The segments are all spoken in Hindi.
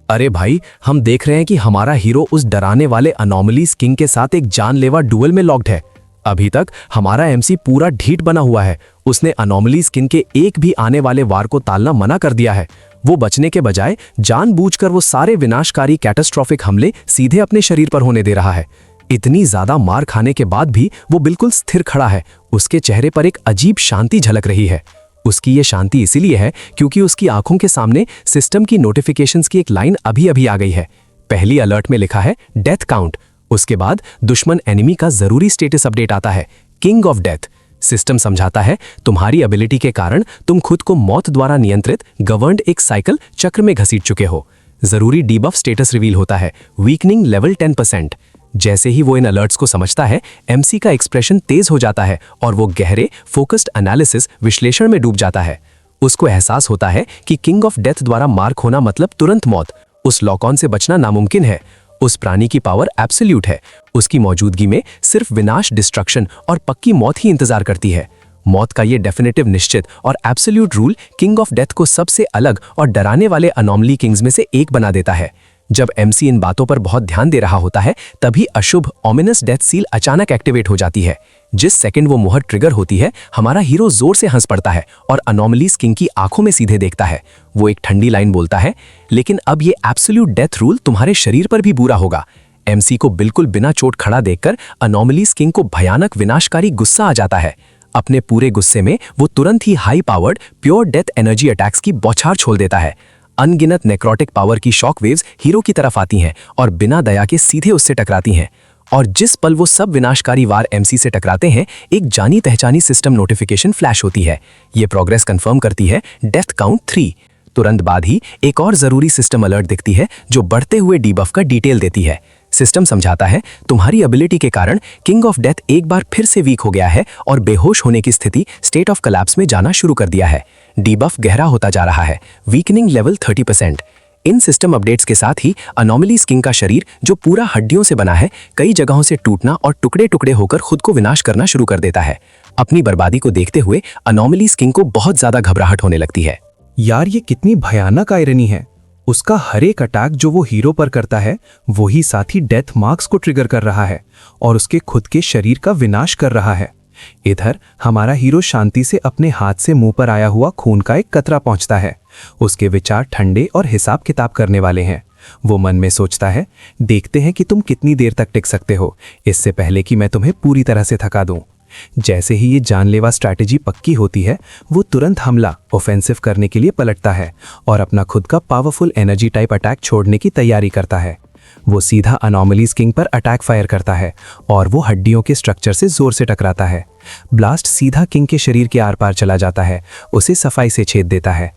अरे भाई, हम देख रहे हैं कि हमारा हीरो उस डराने वाले अनोमलीज किंग के साथ एक जानलेवा डुएल में लॉक्ड है। अभी तक हमारा एमसी पूरा ढीठ बना हुआ है। उसने अनोमलीज किंग के एक भी आने वाले वार को टालना मना कर दिया है। वो बचने के बजाय जानबूझकर वो सारे विनाशकारी कैटास्ट्रॉफिक हमले सीधे अपने शरीर पर होने दे रहा है। इतनी ज्यादा मार खाने के बाद भी वो बिल्कुल स्थिर खड़ा है। उसके चेहरे पर एक अजीब शांति झलक रही है। उसकी ये शांति इसीलिए है क्योंकि उसकी आंखों के सामने सिस्टम की नोटिफिकेशंस की एक लाइन अभी अभी आ गई है। पहली अलर्ट में लिखा है डेथ काउंट। उसके बाद दुश्मन एनिमी का जरूरी स्टेटस अपडेट आता है, किंग ऑफ डेथ। सिस्टम समझाता है तुम्हारी एबिलिटी के कारण तुम खुद को मौत द्वारा नियंत्रित गवर्नड एक साइकिल चक्र में घसीट चुके हो। जरूरी डीबफ स्टेटस रिवील होता है, वीकनिंग लेवल 10%। जैसे ही वो इन अलर्ट्स को समझता है, एमसी का एक्सप्रेशन तेज हो जाता है और वो गहरे फोकस्ड एनालिसिस विश्लेषण में डूब जाता है। उसको एहसास होता है कि किंग ऑफ डेथ द्वारा मार्क होना मतलब तुरंत मौत। उस लॉक ऑन से बचना नामुमकिन है। उस प्राणी की पावर एब्सोल्यूट है। उसकी मौजूदगी में सिर्फ विनाश, डिस्ट्रक्शन और पक्की मौत ही इंतजार करती है। मौत का ये डेफिनेटिव, निश्चित और absolute rule king of death को सबसे अलग और डराने वाले अनोमली किंग्स में से एक बना देता है। जब एमसी इन बातों पर बहुत ध्यान दे रहा होता है, तभी अशुभ ऑमिनस डेथ सील अचानक एक्टिवेट हो जाती है। जिस सेकंड वो मुहर ट्रिगर होती है, हमारा हीरो जोर से हंस पड़ता है और अनोमलीज किंग की आंखों में सीधे देखता है। वो एक ठंडी लाइन बोलता है, लेकिन अब ये एब्सोल्यूट डेथ रूल तुम्हारे शरीर पर भी बुरा होगा। एमसी को बिल्कुल बिना चोट खड़ा देखकर अनोमलीज किंग को भयानक विनाशकारी गुस्सा आ जाता है। अपने पूरे गुस्से में वो तुरंत ही high powered pure death energy attacks की बौछार छोड़ देता है। अनगिनत नेक्रोटिक पावर की शॉक वेव्स हीरो की तरफ आती हैं और बिना दया के सीधे उससे टकराती हैं। और जिस पल वो सब विनाशकारी वार एमसी से टकराते हैं, एक जानी पहचानी सिस्टम नोटिफिकेशन फ्लैश होती है। ये प्रोग्रेस कंफर्म करती है, डेथ काउंट 3। तुरंत बाद ही एक और जरूरी सिस्टम अलर्ट दिखती है जो बढ़ते हुए डीबफ का डिटेल देती है। सिस्टम समझाता है तुम्हारी एबिलिटी के कारण किंग ऑफ डेथ एक बार फिर से वीक हो गया है और बेहोश होने की स्थिति स्टेट ऑफ कोलैप्स में जाना शुरू कर दिया है। डीबफ गहरा होता जा रहा है, वीकनिंग लेवल 30%। इन सिस्टम अपडेट्स के साथ ही अनोमलीज किंग का शरीर, जो पूरा हड्डियों से बना है, कई जगहों से टूटना और टुकड़े टुकड़े होकर खुद को विनाश करना शुरू कर देता है। अपनी बर्बादी को देखते हुए अनोमलीज किंग को बहुत ज्यादा घबराहट होने लगती है। यार, ये कितनी भयानक आयरनी है। उसका हर एक अटैक जो वो हीरो पर करता है, वही साथ ही डेथ मार्क्स को ट्रिगर कर रहा है और उसके खुद के शरीर का विनाश कर रहा है। इधर हमारा हीरो शांति से अपने हाथ से मुंह पर आया हुआ खून का एक कतरा पहुंचता है। उसके विचार ठंडे और हिसाब किताब करने वाले हैं। वो मन में सोचता है, देखते हैं कि तुम कितनी देर तक टिक सकते हो, इससे पहले कि मैं तुम्हें पूरी तरह से थका दूं। जैसे ही ये जानलेवा स्ट्रैटेजी पक्की होती है, वो तुरंत हमला, ऑफेंसिव करने के लिए पलटता है और अपना खुद का पावरफुल एनर्जी टाइप अटैक छोड़ने की तैयारी करता है। वो सीधा अनोमलीज किंग पर अटैक फायर करता है और वो हड्डियों के स्ट्रक्चर से जोर से टकराता है। ब्लास्ट सीधा किंग के शरीर के आर पार चला जाता है, उसे सफाई से छेद देता है।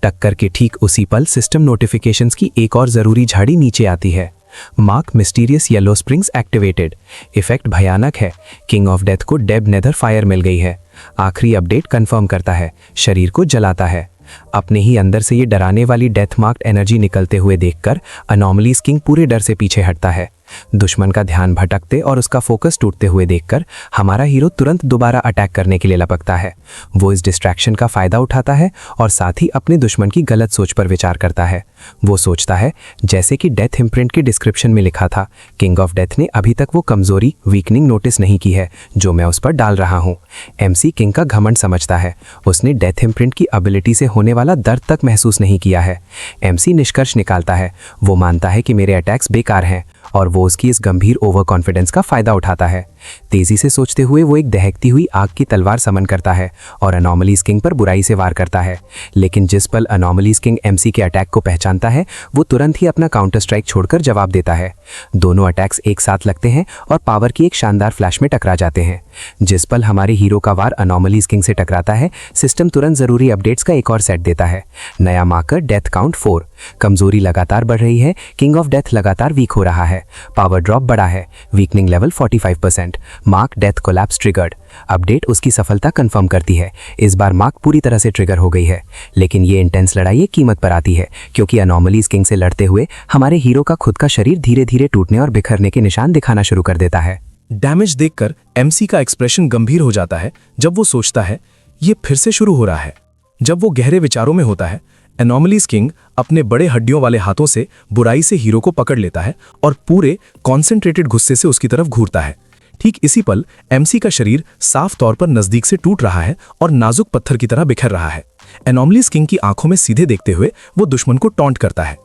टक्कर के ठीक उसी पल सिस्टम नोटिफिकेशंस की एक और जरूरी झाड़ी नीचे आती है। Mark mysterious yellow springs activated. Effect भयानक है। किंग ऑफ डेथ को डेब नेदर फायर मिल गई है। आखिरी अपडेट कंफर्म करता है, शरीर को जलाता है। अपने ही अंदर से ये डराने वाली डेथ मार्क्ड एनर्जी निकलते हुए देखकर अनोमलीज किंग पूरे डर से पीछे हटता है। दुश्मन का ध्यान भटकते और उसका फोकस टूटते हुए देखकर हमारा हीरो तुरंत दोबारा अटैक करने के लिए लपकता है। वो इस डिस्ट्रैक्शन का फायदा उठाता है और साथ ही अपने दुश्मन की गलत सोच पर विचार करता है। वो सोचता है, जैसे कि डेथ इम्प्रिंट के डिस्क्रिप्शन में लिखा था, किंग ऑफ डेथ ने अभी तक वो कमजोरी, वीकनिंग नोटिस नहीं की है जो मैं उस पर डाल रहा हूँ। एमसी किंग का घमंड समझता है। उसने डेथ इम्प्रिंट की एबिलिटी से होने वाला दर्द तक महसूस नहीं किया है। एमसी निष्कर्ष निकालता है। वो मानता है कि मेरे अटैक्स बेकार हैं और वो उसकी इस गंभीर ओवर कॉन्फिडेंस का फायदा उठाता है। तेजी से सोचते हुए वो एक दहकती हुई आग की तलवार समन करता है और अनोमलीज किंग पर बुराई से वार करता है। लेकिन जिस पल अनोमलीज किंग एमसी के अटैक को पहचानता है, वो तुरंत ही अपना काउंटर स्ट्राइक छोड़कर जवाब देता है। दोनों अटैक्स एक साथ लगते हैं और पावर की एक शानदार फ्लैश में टकरा जाते हैं। जिस पल हमारे हीरो का वार अनोमलीज किंग से टकराता है, सिस्टम तुरंत जरूरी अपडेट्स का एक और सेट देता है। नया मार्कर डेथ काउंट 4। कमजोरी लगातार बढ़ रही है। किंग ऑफ डेथ लगातार वीक हो रहा है। पावर ड्रॉप बढ़ा है। Weakening level 45%। Mark death collapse triggered. Update उसकी सफलता कंफर्म करती है। इस बार मार्क पूरी तरह से ट्रिगर हो गई है। लेकिन ये इंटेंस लड़ाई एक कीमत पर आती है, क्योंकि अनोमलीज किंग से लड़ते हुए हमारे हीरो का खुद का शरीर धीरे धीरे टूटने और बिखरने के निशान दिखाना शुरू कर देता है। डैमेज देखकर एमसी का एक्सप्रेशन गंभीर हो जाता है। जब वो सोचता है ये फिर से शुरू हो रहा है। जब वो गहरे विचारों में होता है, एनॉमलीज किंग अपने बड़े हड्डियों वाले हाथों से बुराई से हीरो को पकड़ लेता है और पूरे कॉन्सेंट्रेटेड गुस्से से उसकी तरफ घूरता है। ठीक इसी पल एमसी का शरीर साफ तौर पर नजदीक से टूट रहा है और नाजुक पत्थर की तरह बिखर रहा है। एनॉमलीज किंग की आंखों में सीधे देखते हुए वो दुश्मन को टॉन्ट करता है,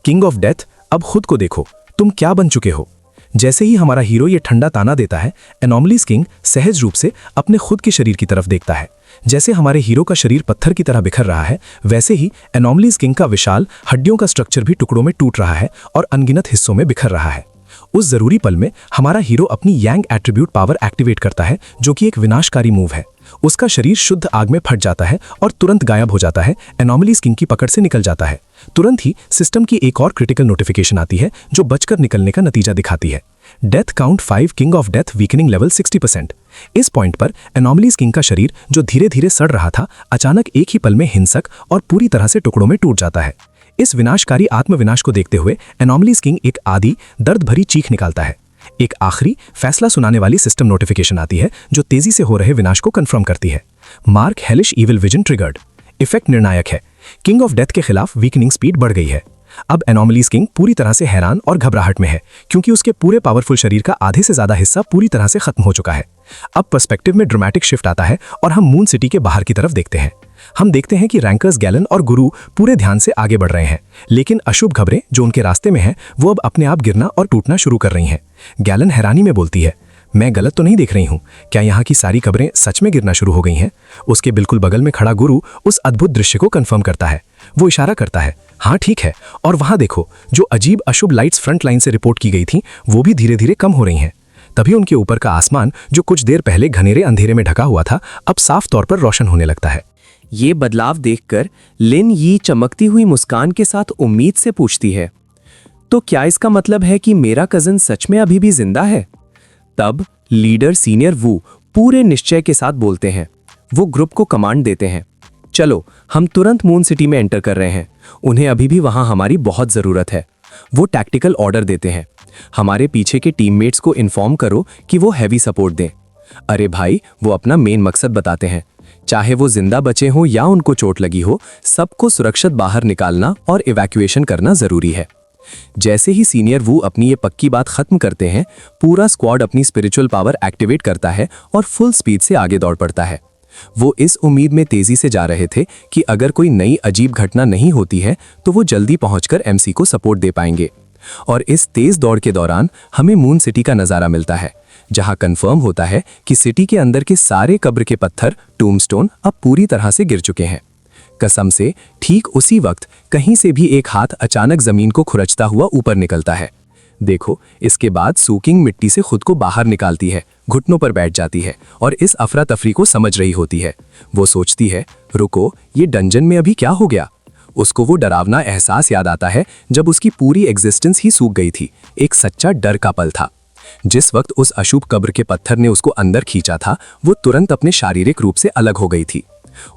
किंग ऑफ डेथ, अब खुद को देखो, तुम क्या बन चुके हो। जैसे ही हमारा हीरो ये ठंडा ताना देता है, एनॉमलीज किंग सहज रूप से अपने खुद के शरीर की तरफ देखता है। जैसे हमारे हीरो का शरीर पत्थर की तरह बिखर रहा है, वैसे ही एनॉमलीज किंग का विशाल हड्डियों का स्ट्रक्चर भी टुकड़ों में टूट रहा है और अनगिनत हिस्सों में बिखर रहा है। उस जरूरी पल में हमारा हीरो अपनी यांग एट्रीब्यूट पावर एक्टिवेट करता है, जो कि एक विनाशकारी मूव है। उसका शरीर शुद्ध आग में फट जाता है और तुरंत गायब हो जाता है, एनॉमलीज किंग की पकड़ से निकल जाता है। तुरंत ही सिस्टम की एक और क्रिटिकल नोटिफिकेशन आती है जो बचकर निकलने का नतीजा दिखाती है। Death count 5, king of death, weakening level 60%। इस पॉइंट पर एनॉमलीज किंग का शरीर जो धीरे धीरे सड़ रहा था, अचानक एक ही पल में हिंसक और पूरी तरह से टुकड़ों में टूट जाता है। इस विनाशकारी आत्मविनाश को देखते हुए एनॉमलीज किंग एक आधी दर्द भरी चीख निकालता है। एक आखिरी फैसला सुनाने वाली सिस्टम नोटिफिकेशन आती है जो तेजी से हो रहे विनाश को कंफर्म करती है। Mark hellish evil vision triggered. Effect निर्णायक है, किंग ऑफ डेथ के खिलाफ वीकनिंग स्पीड बढ़ गई है। अब एनॉमलीज किंग पूरी तरह से हैरान और घबराहट में है, क्योंकि उसके पूरे पावरफुल शरीर का आधे से ज्यादा हिस्सा पूरी तरह से खत्म हो चुका है। अब पर्सपेक्टिव में ड्रामेटिक शिफ्ट आता है और हम मून सिटी के बाहर की तरफ देखते हैं। हम देखते हैं कि रैंकर्स, गैलन और गुरु पूरे ध्यान से आगे बढ़ रहे हैं, लेकिन अशुभ खबरें जो उनके रास्ते में हैं, वो अब अपने आप गिरना और टूटना शुरू कर रही हैं। गैलन हैरानी में बोलती है, मैं गलत तो नहीं देख रही हूँ, क्या यहाँ की सारी खबरें सच में गिरना शुरू हो गई हैं? उसके बिल्कुल बगल में खड़ा गुरु उस अद्भुत दृश्य को कंफर्म करता है। वो इशारा करता है, हाँ ठीक है, और वहां देखो, जो अजीब अशुभ लाइट्स फ्रंट लाइन से रिपोर्ट की गई थी, वो भी धीरे धीरे कम हो रही हैं। तभी उनके ऊपर का आसमान, जो कुछ देर पहले घनेरे अंधेरे में ढका हुआ था, अब साफ तौर पर रोशन होने लगता है। ये बदलाव देखकर लिन यी चमकती हुई मुस्कान के साथ उम्मीद से पूछती है, तो क्या इसका मतलब है कि मेरा कजिन सच में अभी भी जिंदा है? तब लीडर सीनियर वू पूरे निश्चय के साथ बोलते हैं। वो ग्रुप को कमांड देते हैं, चलो हम तुरंत मून सिटी में एंटर कर रहे हैं, उन्हें अभी भी वहां हमारी बहुत जरूरत है। वो टैक्टिकल ऑर्डर देते हैं, हमारे पीछे के टीममेट्स को इन्फॉर्म करो कि वो हैवी सपोर्ट दें। अरे भाई, वो अपना मेन मकसद बताते हैं, चाहे वो जिंदा बचे हो या उनको चोट लगी हो, सबको सुरक्षित बाहर निकालना और इवैक्यूएशन करना जरूरी है। जैसे ही सीनियर वू अपनी ये पक्की बात खत्म करते हैं, पूरा स्क्वाड अपनी स्पिरिचुअल पावर एक्टिवेट करता है और फुल स्पीड से आगे दौड़ पड़ता है। वो इस उम्मीद में तेजी से जा रहे थे कि अगर कोई नई अजीब घटना नहीं होती है तो वो जल्दी पहुंचकर एमसी को सपोर्ट दे पाएंगे। और इस तेज दौड़ के दौरान हमें मून सिटी का नजारा मिलता है, जहां कंफर्म होता है कि सिटी के अंदर के सारे कब्र के पत्थर, टूमस्टोन, अब पूरी तरह से गिर चुके हैं। कसम से ठीक उसी वक्त कहीं से भी एक हाथ अचानक जमीन को खुरचता हुआ ऊपर निकलता है। देखो, इसके बाद सूकिंग मिट्टी से खुद को बाहर निकालती है, घुटनों पर बैठ जाती है और इस अफरा तफरी को समझ रही होती है। वो सोचती है, रुको, ये डंजन में अभी क्या हो गया? उसको वो डरावना एहसास याद आता है जब उसकी पूरी एग्जिस्टेंस ही सूख गई थी। एक सच्चा डर का पल था। जिस वक्त उस अशुभ कब्र के पत्थर ने उसको अंदर खींचा था, वो तुरंत अपने शारीरिक रूप से अलग हो गई थी।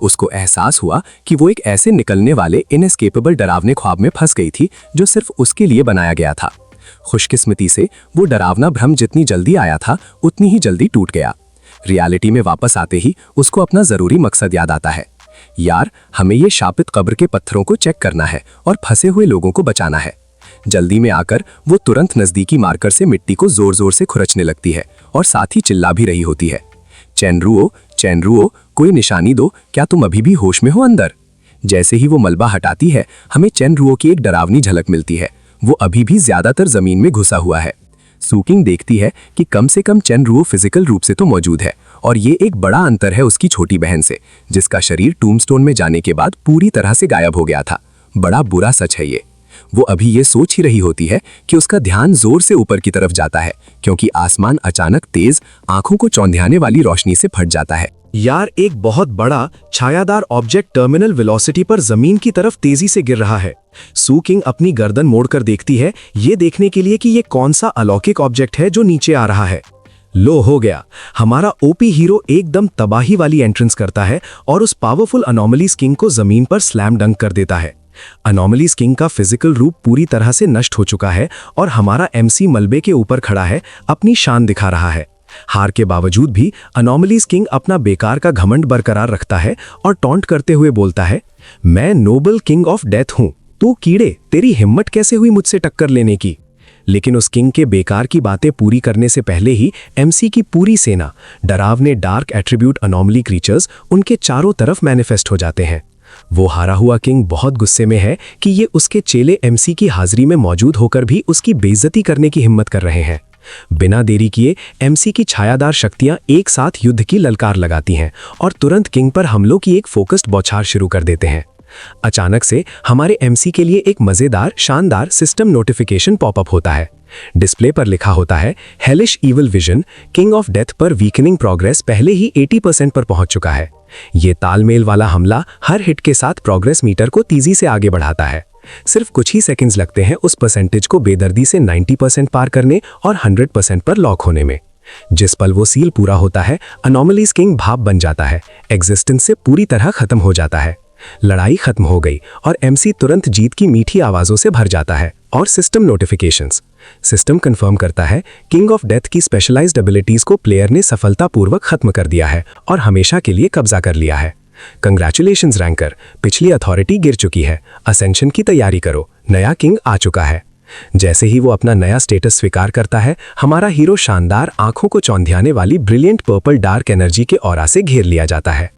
उसको एहसास हुआ कि वो एक ऐसे निकलने वाले इनएस्केपेबल डरावने ख्वाब में फंस गई थी जो सिर्फ उसके लिए बनाया गया था। खुशकिस्मती से वो डरावना भ्रम जितनी जल्दी आया था, उतनी ही जल्दी टूट गया। रियलिटी में वापस आते ही उसको अपना जरूरी मकसद याद आता है। यार, हमें ये शापित कब्र के पत्थरों को चेक करना है और फंसे हुए लोगों को बचाना है। जल्दी में आकर वो तुरंत नजदीकी मार्कर से मिट्टी को जोर जोर से खुरचने लगती है और साथ ही चिल्ला भी रही होती है, चेनरुओ, चेनरुओ, कोई निशानी दो, क्या तुम अभी भी होश में हो अंदर? जैसे ही वो मलबा हटाती है, हमें चेनरुओ की एक डरावनी झलक मिलती है। वो अभी भी ज्यादातर जमीन में घुसा हुआ है। सूकिंग देखती है कि कम से कम चेनरुओ फिजिकल रूप से तो मौजूद है, और ये एक बड़ा अंतर है उसकी छोटी बहन से, जिसका शरीर टूमस्टोन में जाने के बाद पूरी तरह से गायब हो गया था। बड़ा बुरा सच है ये। वो अभी ये सोच ही रही होती है कि उसका ध्यान जोर से ऊपर की तरफ जाता है, क्योंकि आसमान अचानक तेज, आंखों को चौंधियाने वाली रोशनी से फट जाता है। यार, एक बहुत बड़ा छायादार ऑब्जेक्ट टर्मिनल वेलोसिटी पर जमीन की तरफ तेजी से गिर रहा है। सूकिंग अपनी गर्दन मोड़कर देखती है, ये देखने के लिए कि ये कौन सा अलौकिक ऑब्जेक्ट है जो नीचे आ रहा है। लो, हो गया। हमारा ओपी हीरो एकदम तबाही वाली एंट्रेंस करता है और उस पावरफुल अनोमलीज किंग को जमीन पर स्लैम डंक कर देता है। अनोमलीज किंग का फिजिकल रूप पूरी तरह से नष्ट हो चुका है और हमारा एमसी मलबे के ऊपर खड़ा है, अपनी शान दिखा रहा है। हार के बावजूद भी अनोमलीज किंग अपना बेकार का घमंड बरकरार रखता है और टॉन्ट करते हुए बोलता है, मैं नोबल किंग ऑफ डेथ हूं, तू कीड़े, तेरी हिम्मत कैसे हुई मुझसे टक्कर लेने की। लेकिन उस किंग के बेकार की बातें पूरी करने से पहले ही एमसी की पूरी सेना, डरावने डार्क एट्रीब्यूट अनोमली क्रीचर्स उनके चारों तरफ मैनिफेस्ट हो जाते हैं। वो हारा हुआ किंग बहुत गुस्से में है कि ये उसके चेले एमसी की हाजिरी में मौजूद होकर भी उसकी बेइज्जती करने की हिम्मत कर रहे हैं। बिना देरी किए एमसी की छायादार शक्तियां एक साथ युद्ध की ललकार लगाती हैं और तुरंत किंग पर हमलों की एक फोकस्ड बौछार शुरू कर देते हैं। अचानक से हमारे एमसी के लिए एक मजेदार शानदार सिस्टम नोटिफिकेशन पॉपअप होता है। डिस्प्ले पर लिखा होता है, hellish evil vision king of death पर वीकनिंग प्रोग्रेस पहले ही 80% पर पहुंच चुका है। ये तालमेल वाला हमला हर हिट के साथ प्रोग्रेस मीटर को तेजी से आगे बढ़ाता है। सिर्फ कुछ ही सेकंड्स लगते हैं उस परसेंटेज को बेदर्दी से 90% पार करने और 100% पर लॉक होने में। जिस पल वो सील पूरा होता है, अनोमलीज किंग भाप बन जाता है, एग्जिस्टेंस से पूरी तरह खत्म हो जाता है। लड़ाई खत्म हो गई और एमसी तुरंत जीत की मीठी आवाजों से भर जाता है और सिस्टम नोटिफिकेशंस। सिस्टम कंफर्म करता है किंग ऑफ डेथ की स्पेशलाइज्ड एबिलिटीज को प्लेयर ने सफलतापूर्वक खत्म कर दिया है और हमेशा के लिए कब्जा कर लिया है। कंग्रेचुलेशंस रैंकर, पिछली अथॉरिटी गिर चुकी है, असेंशन की तैयारी करो, नया किंग आ चुका है। जैसे ही वो अपना नया स्टेटस स्वीकार करता है, हमारा हीरो शानदार आंखों को चौंधियाने वाली ब्रिलियंट पर्पल डार्क एनर्जी के ऑरा से घेर लिया जाता है।